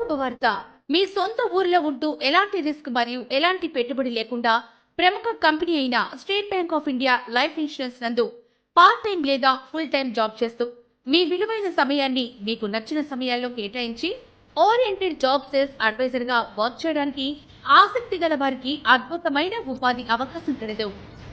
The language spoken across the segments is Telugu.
శుభవార్త. మీ సొంత ఊరిలో ఉంటూ ఎలాంటి రిస్క్ మరియు ఎలాంటి పెట్టుబడి లేకుండా ప్రముఖ కంపెనీ అయిన state bank of India life insurance నందు పార్ట్ టైం లేదా ఫుల్ టైం జాబ్ చేస్తూ మీ విలువైన సమయాన్ని మీకు నచ్చిన సమయాల్లో కేటాయించి ఓరియంటెడ్ జాబ్ సేల్స్ అడ్వైజర్ గా వర్క్ చేయడానికి ఆసక్తి గల వారికి అద్భుతమైన ఉపాధి అవకాశం కలదు.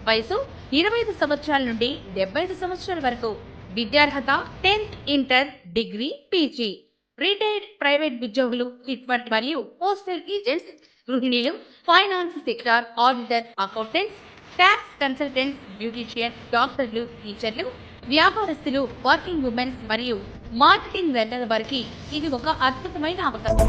వయసు 25 సంవత్సరాల నుండి 75 సంవత్సరాల వరకు. విద్యార్హత 10th inter, degree, PG. Retired private ఉద్యోగులు, హిట్మెంట్ మరియు పోస్టల్ ఏజెంట్స్, గృహిణీలు, finance sector, auditor, accountants, tax consultants, beautician, డాక్టర్లు, టీచర్లు, వ్యాపారస్తులు, వర్కింగ్ ఉమెన్స్ మరియు మార్కెటింగ్ రంగాల వారికి ఇది ఒక అద్భుతమైన అవకాశం.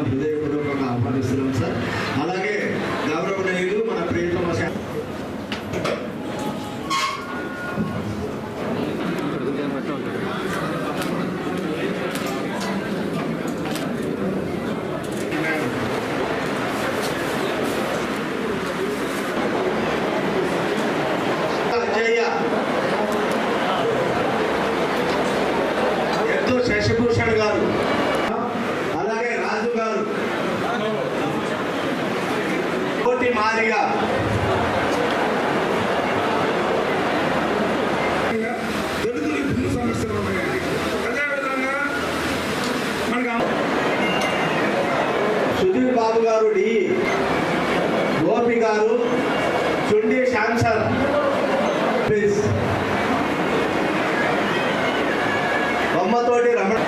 హృదయపూర్వకంగా ఆహ్వానిస్తున్నాం సార్. అలాగే గౌరవనీయులు మన ప్రియతమ ఎంతో శశిభూషణ్ గారు, కోటి మాదిగా సుధీర్ బాబు గారు, డి గోపి గారు, చుండి శాంసర్ ప్లీజ్, బొమ్మతోటి రమణ,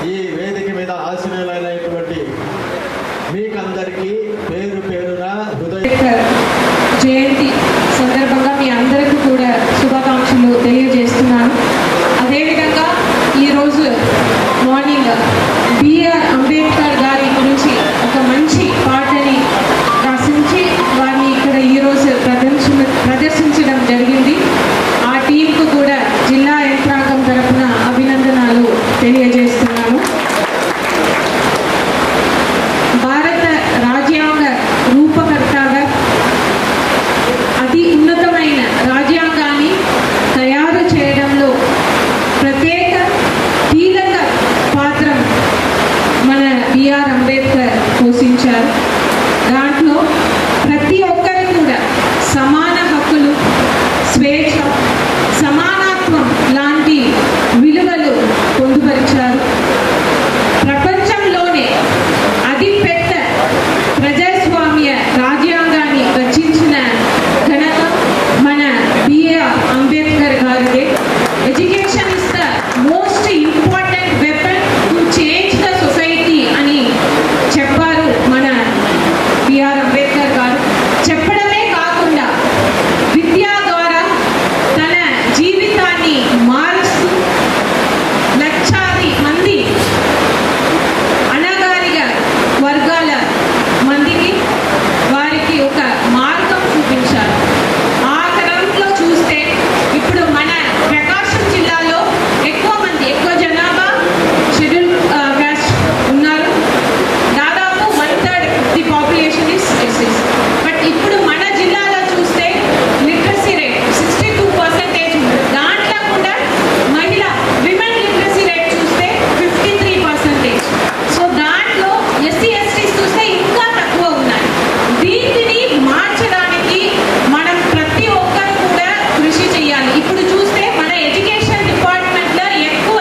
ఈ వేదిక మీద ఆశీనులైనటువంటి మీ అందరికీ పేరు పేరున హృదయ అంబేద్కర్ జయంతి సందర్భంగా మీ అందరికీ కూడా శుభాకాంక్షలు తెలియజేస్తున్నాను. అదేవిధంగా ఈరోజు మార్నింగ్ బిఆర్ అంబేద్కర్ గారి గురించి ఒక మంచి పాటని రచించి వారిని ఇక్కడ ఈరోజు ప్రదర్శించడం జరిగింది. ఆ టీంకు కూడా జిల్లా యంత్రాంగం తరఫున అభినందనలు తెలియజేస్తున్నాను. భారత రాజ్యాంగ రూపకర్తగా అతి ఉన్నతమైన రాజ్యాంగాన్ని తయారు చేయడంలో ప్రత్యేక కీలక పాత్ర మన బిఆర్ అంబేద్కర్ పోషించారు. దాంట్లో ప్రతి ఒక్కరు కూడా సమాన హక్కులు, స్వేచ్ఛ, సమానత్వం లాంటి విలువలు పొందుపరిచారు. ప్రపంచంలోనే అతిపెద్ద ప్రజాస్వామ్య రాజ్యాంగాన్ని రచించిన ఘనత మన బిఆర్ అంబేద్కర్ గారిదే. Education is the most important weapon to change the society అని చెప్పారు మన బిఆర్ అంబేద్కర్ గారు. చెప్పడమే కాకుండా విద్య ద్వారా తన జీవితాన్ని మారుస్తూ లక్షాది మంది అణగారిన వర్గాల మందికి వారికి ఒక మార్గం చూపించారు. ఆ తరంలో చూస్తే ఇప్పుడు మన ప్రకాశం జిల్లాలో ఎక్కువ జనాభా షెడ్యూల్ క్యాస్ట్ ఉన్నారు. దాదాపు 1/3 ది పాపులేషన్ ఇస్ ఎస్సీస్. బట్ ఇప్పుడు మన జిల్లాలో చూస్తే లిటరసీ రేట్ 62% ఉంది. దాంట్లో కూడా విమెన్ లిటరసీ రేట్ చూస్తే 53%. సో దాంట్లో ఎస్సీ ఎస్టీస్ చూస్తే ఇంకా తక్కువ ఉన్నాయి. దీనిని మార్చడానికి మనం ప్రతి ఒక్కరు కూడా కృషి చేయాలి. ఇప్పుడు చూస్తే మన ఎడ్యుకేషన్ డిపార్ట్మెంట్లో ఎక్కువ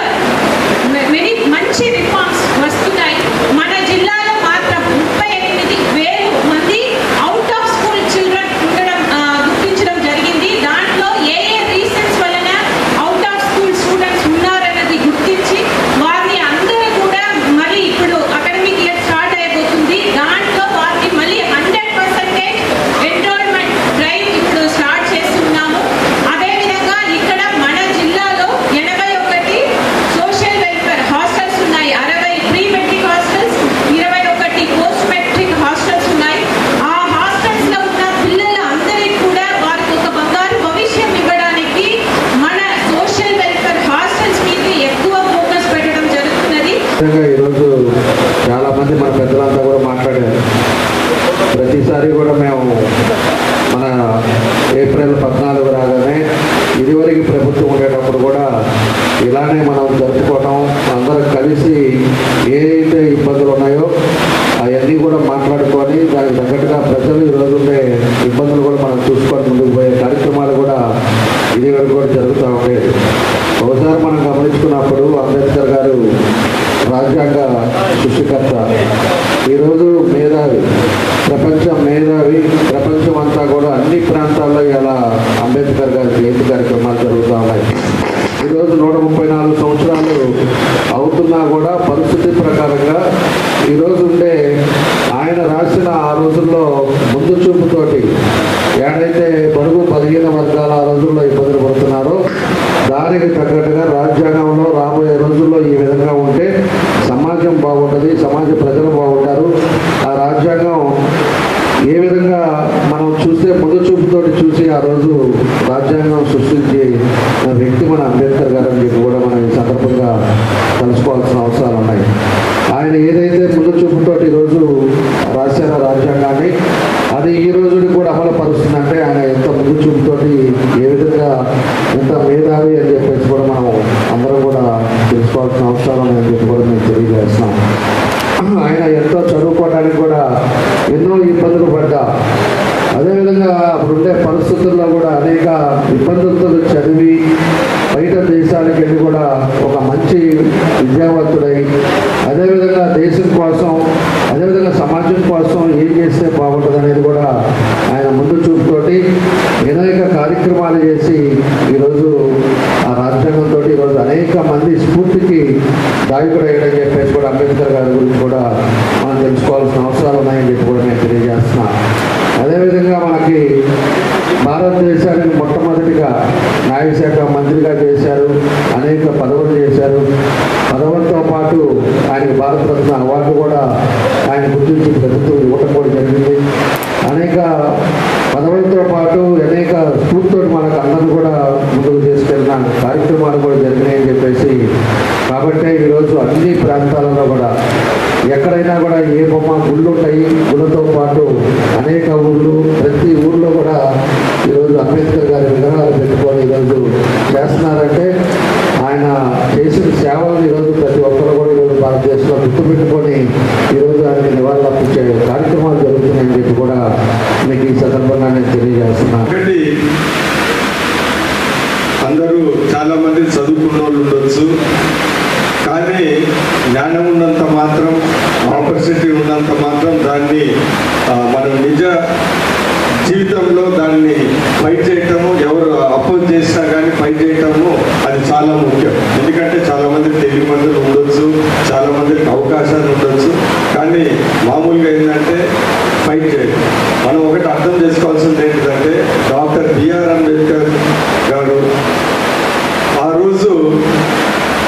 మంచి రిఫార్మ్స్ వస్తున్నాయి. మన జిల్లాలో మాత్రం 38,000 మంది అవుట్ ఆఫ్ స్కూల్ చిల్డ్రన్ ఉండడం గుర్తించడం జరిగింది. దాంట్లో ఏ రీజన్స్ వలన అవుట్ ఆఫ్ స్కూల్ స్టూడెంట్స్ ఉన్నారన్నది గుర్తించి వారిని అందరూ కూడా మళ్ళీ ఇప్పుడు అకాడమిక్ ఇయర్ స్టార్ట్ అయిపోతుంది. దాంట్లో వారికి మళ్ళీ 100% ఎన్రోల్మెంట్ డ్రైవ్ ఇప్పుడు స్టార్ట్ చేస్తున్నాము. అదేవిధంగా ఇక్కడ మన జిల్లాలో 81 సోషల్ వెల్ఫేర్ హాస్టల్స్ ఉన్నాయి. 60 pre matric hostels, 21 post matric hostels ఉన్నాయి. ఆ హాస్టల్స్ లో ఉన్న పిల్లల అందరికీ కూడా వారికి ఒక బంగారు భవిష్యం ఇవ్వడానికి మన సోషల్ వెల్ఫేర్ హాస్టల్స్ మీద ఎక్కువ ఫోకస్ పెట్టడం జరుగుతున్నది. ఈరోజు చాలా మంది మన పెద్దలంతా కూడా మాట్లాడారు. ప్రతిసారి కూడా మేము మన ఏప్రిల్ 14 రాగానే ఇదివరకు ప్రభుత్వం ఉండేటప్పుడు కూడా ఇలానే మనం జరుపుకోవటం, అందరం కలిసి ఏదైతే ఇబ్బందులు ఉన్నాయో అవన్నీ కూడా మాట్లాడుకొని దానికి తగ్గట్టుగా ప్రజలు ఈ రోజుండే ఇబ్బందులు కూడా మనం చూసుకొని ముందుకు పోయే కార్యక్రమాలు కూడా ఇది వరకు కూడా జరుగుతూ ఉండేది. ఒకసారి మనం గమనించుకున్నప్పుడు అంబేద్కర్ గారు రాజ్యాంగ సృష్టికర్త, ఈరోజు మేధావి, ప్రపంచం అంతా కూడా అన్ని ప్రాంతాల్లో ఇలా అంబేద్కర్ గారి జయంతి కార్యక్రమాలు జరుగుతూ ఉన్నాయి. ఈరోజు 134 సంవత్సరాలు అవుతున్నా కూడా పరిస్థితి ప్రకారంగా ఈరోజు ఉండే ఆయన రాసిన ఆ రోజుల్లో ముందు చూపుతోటి ఏడైతే బడుగు 15 వర్గాల ఆ రోజుల్లో ఇబ్బందులు పడుతున్నారో దానికి తగ్గట్టుగా రాజ్యాంగంలో రాబోయే రోజుల్లో ఈ విధంగా ఉంటే సమాజం బాగుంటుంది, ప్రజలు బాగుంటారు. ఆ రాజ్యాంగం ఏ విధంగా మనం చూస్తే ముందు చూపుతోటి చూసి ఆ రోజు రాజ్యాంగం సృష్టించి వ్యక్తి మన అంబేద్కర్ గారు అని చెప్పి కూడా మనం ఈ సందర్భంగా తెలుసుకోవాల్సిన అవసరాలు ఉన్నాయి. ఆయన ఏదైతే ముందు చూపుతోటి ఈరోజు రాసిన రాజ్యాంగాన్ని అది ఈ రోజుని కూడా అమలు పరుస్తుందంటే ఆయన ఎంత ముందు చూపుతోటి ఏ విధంగా ఎంత మేధావి అని చెప్పేసి కూడా మనం అందరం కూడా తెలుసుకోవాల్సిన అవసరాలు ఉన్నాయని చెప్పి కూడా మేము తెలియజేస్తున్నాం. ఆయన ఎంతో చదువుకోవడానికి కూడా ఎన్నో ఇబ్బందులు పడ్డా, అదేవిధంగా అప్పుడుండే పరిస్థితుల్లో కూడా అనేక ఇబ్బందులతో చదివి బయట దేశాలకు వెళ్ళి కూడా ఒక మంచి విద్యావంతుడై అదేవిధంగా దేశం కోసం అదేవిధంగా సమాజం కోసం ఏం చేస్తే బాగుంటుంది అనేది కూడా ఆయన ముందు చూపుతోటి అనేక కార్యక్రమాలు చేసి ఈరోజు ఆ రాజ్యాంగంతో ఈరోజు అనేక మంది స్ఫూర్తికి దాయకుడు అయ్యాడని చెప్పేసి కూడా అంబేద్కర్ గారి గురించి కూడా మనం తెలుసుకోవాల్సిన అవసరాలు ఉన్నాయని గుర్తించి ప్రభుత్వం ఇవ్వటం కూడా జరిగింది. అనేక పదవులతో పాటు అనేక స్ఫూర్తితో మనకు అందరూ కూడా ముందుకు తీసుకెళ్ళిన కార్యక్రమాలు కూడా జరిగినాయని చెప్పేసి, కాబట్టే ఈరోజు అన్ని ప్రాంతాలలో కూడా ఎక్కడైనా కూడా ఏ బొమ్మ గుళ్ళు ఉంటాయి, గుళ్ళతో పాటు అనేక ఊళ్ళు, ప్రతి ఊళ్ళో కూడా ఈరోజు అంబేద్కర్ గారి విగ్రహాలు పెట్టుకొని ఈరోజు చేస్తున్నారంటే ఆయన చేసిన సేవలను ఈరోజు ప్రతి ఒక్కరు కూడా ఈరోజు భారతదేశంలో గుర్తుపెట్టుకొని ఈరోజు ఆయనకి నివాళులు అర్పించే కార్యక్రమాలు జరుగుతున్నాయని చెప్పి కూడా మీకు ఈ సందర్భంగా నేను తెలియజేస్తున్నాను. ఒకటి, అందరూ చాలామంది చదువుకున్న వాళ్ళు ఉండొచ్చు, కానీ జ్ఞానం ఉన్నంత మాత్రం, ఆపర్చునిటీ ఉన్నంత మాత్రం దాన్ని మనం నిజ జీవితంలో దాన్ని ఫైట్ చేయటము, ఎవరు అపోజ్ చేసినా కానీ ఫైట్ చేయటము అది చాలా ముఖ్యం. ఎందుకంటే చాలామంది తెలివి మందులు ఉండొచ్చు, చాలామందికి అవకాశాలు ఉండొచ్చు, కానీ మామూలుగా ఏంటంటే ఫైట్ చేయడం. మనం ఒకటి అర్థం చేసుకోవాల్సింది ఏంటంటే డాక్టర్ బిఆర్ అంబేద్కర్ గారు ఆ రోజు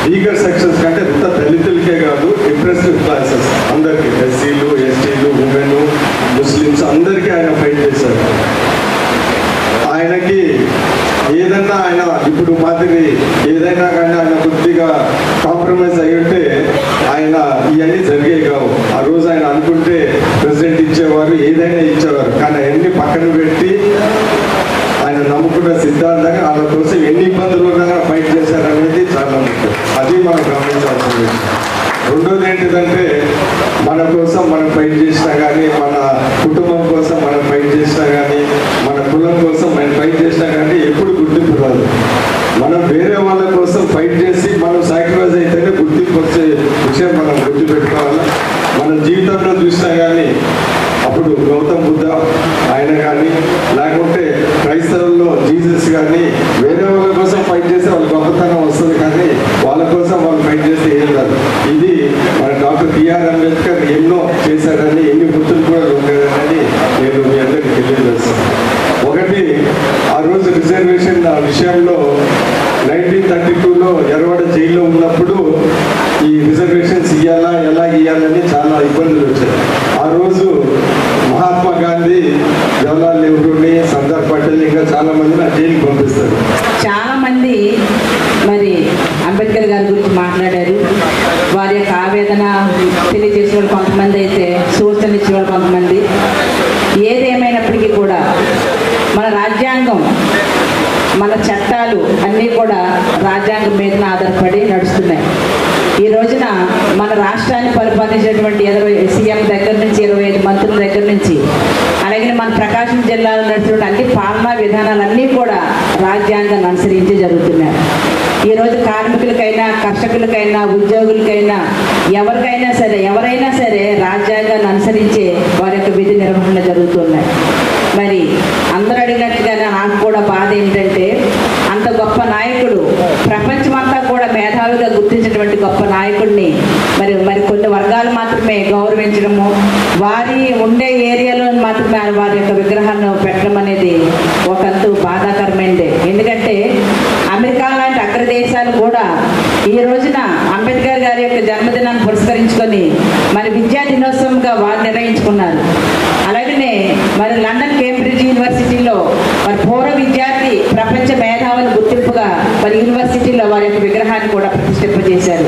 వీగర్ సెక్షన్స్ కంటే ఇంత దళితులకే కాదు, ఇంప్రెసివ్ క్లాసెస్ అందరికీ, ఎస్సీలు, ఎస్టీలు, ఉమెన్, ముస్లిమ్స్ అందరికీ ఆయన ఫైట్ చేశారు. ఆయనకి ఏదన్నా ఆయన ఇప్పుడు మాదిరి ఏదైనా కానీ ఆయన కొద్దిగా కాంప్రమైజ్ అయ్యి ఉంటే ఆయన ఇవన్నీ జరిగేవి కావు. ఆ రోజు ఆయన అనుకుంటే ప్రెసిడెంట్ ఇచ్చేవారు, ఏదైనా ఇచ్చేవారు, కానీ అవన్నీ పక్కన పెట్టి ఆయన నమ్ముకున్న సిద్ధాంతంగా వాళ్ళ కోసం ఎన్ని ఇబ్బందులు ఉన్నా ఫైట్ చేశారనేది చాలా ముఖ్యం. అది మనం గమనించాల్సింది. రెండోది ఏంటిదంటే మన కోసం మనం ఫైట్ చేసినా కానీ, మన కుటుంబం కోసం మనం ఫైట్ చేసినా కానీ, మన కులం కోసం మనం ఫైట్ చేసినా కానీ ఎప్పుడు గుర్తింపు రాదు. మనం వేరే వాళ్ళ కోసం ఫైట్ చేసి మనం సాక్రిఫైస్ అయితేనే గుర్తింపు వచ్చే విషయం మనం గుర్తుపెట్టుకోవాలి. మన జీవితంలో చూసినా కానీ అప్పుడు గౌతమ్ బుద్ధ ఆయన కానీ, లేకుంటే క్రైస్తవుల్లో జీసస్ కానీ వేరే వాళ్ళ కోసం ఫైట్ చేస్తే వాళ్ళ గొప్పతనం వస్తుంది, కానీ వాళ్ళ కోసం వాళ్ళు ఫైట్ చేస్తే ఏం కాదు. ఇది మన డాక్టర్ బిఆర్ అంబేద్కర్ ఎన్నో చేశారని, ఎన్ని గుర్తులు కూడా ఉండేదని నేను మీ అందరికీ తెలియజేస్తాను. ఒకటి, ఆ రోజు రిజర్వేషన్ విషయంలో 1932లో ఎర్రవాడ జైల్లో ఉన్నప్పుడు ఈ రిజర్వేషన్స్ ఇవ్వాలా, ఎలా ఇవ్వాలని చాలా ఇబ్బందులు వచ్చాయి. ఆ రోజు మహాత్మా గాంధీ, జవహర్లాల్ నెహ్రూని, సర్దార్ పటేల్ ఇంకా చాలా మందిని ఆ జైలుకి పంపిస్తారు. చాలా మంది మరి అంబేద్కర్ గారి గురించి మాట్లాడారు. వారి యొక్క ఆవేదన తెలియజేసే వాళ్ళు కొంతమంది, అయితే సూచనలు ఇచ్చేవాళ్ళు కొంతమంది. ఏదేమైనప్పటికీ కూడా మన రాజ్యాంగం, మన చట్టాలు అన్నీ కూడా రాజ్యాంగం మీద ఆధారపడి నడుస్తున్నాయి. ఈ రోజున మన రాష్ట్రాన్ని పరిపాలించేటువంటి 20 సీఎం దగ్గర నుంచి 25 మంత్రుల దగ్గర నుంచి, అలాగే మన ప్రకాశం జిల్లాలో నడుస్తున్న అన్ని పాలనా విధానాలన్నీ కూడా రాజ్యాంగాన్ని అనుసరించి జరుగుతున్నాయి. ఈరోజు కార్మికులకైనా, కర్షకులకైనా, ఉద్యోగులకైనా, ఎవరైనా సరే రాజ్యాంగాన్ని అనుసరించే వారి యొక్క విధి నిర్వహణ జరుగుతున్నాయి. మరి అందరూ అడిగినట్టుగానే నాకు కూడా బాధ ఏంటంటే, అంత గొప్ప నాయకుడు, ప్రపంచమంతా కూడా మేధావిగా గుర్తించినటువంటి గొప్ప నాయకుడిని మరి కొన్ని వర్గాలు మాత్రమే గౌరవించడము, వారి ఉండే ఏరియాలో మాత్రమే వారి యొక్క విగ్రహాలను పెట్టడం అనేది ఒకంతు బాధాకరమైనదే. ఎందుకంటే అమెరికా లాంటి అగ్రదేశాలు కూడా ఈ రోజున అంబేద్కర్ గారి యొక్క జన్మదినాన్ని పురస్కరించుకొని మరి విద్యా దినోత్సవంగా వారు నిర్వహించుకున్నారు. అలాగనే మరి లండన్, కేంబ్రిడ్జ్ యూనివర్సిటీలో మరి పూర్వ విద్యార్థి ప్రపంచ మేధావుల గుర్తింపుగా మరి యూనివర్సిటీలో వారి యొక్క విగ్రహాన్ని కూడా ప్రతిష్ఠింపజేశారు.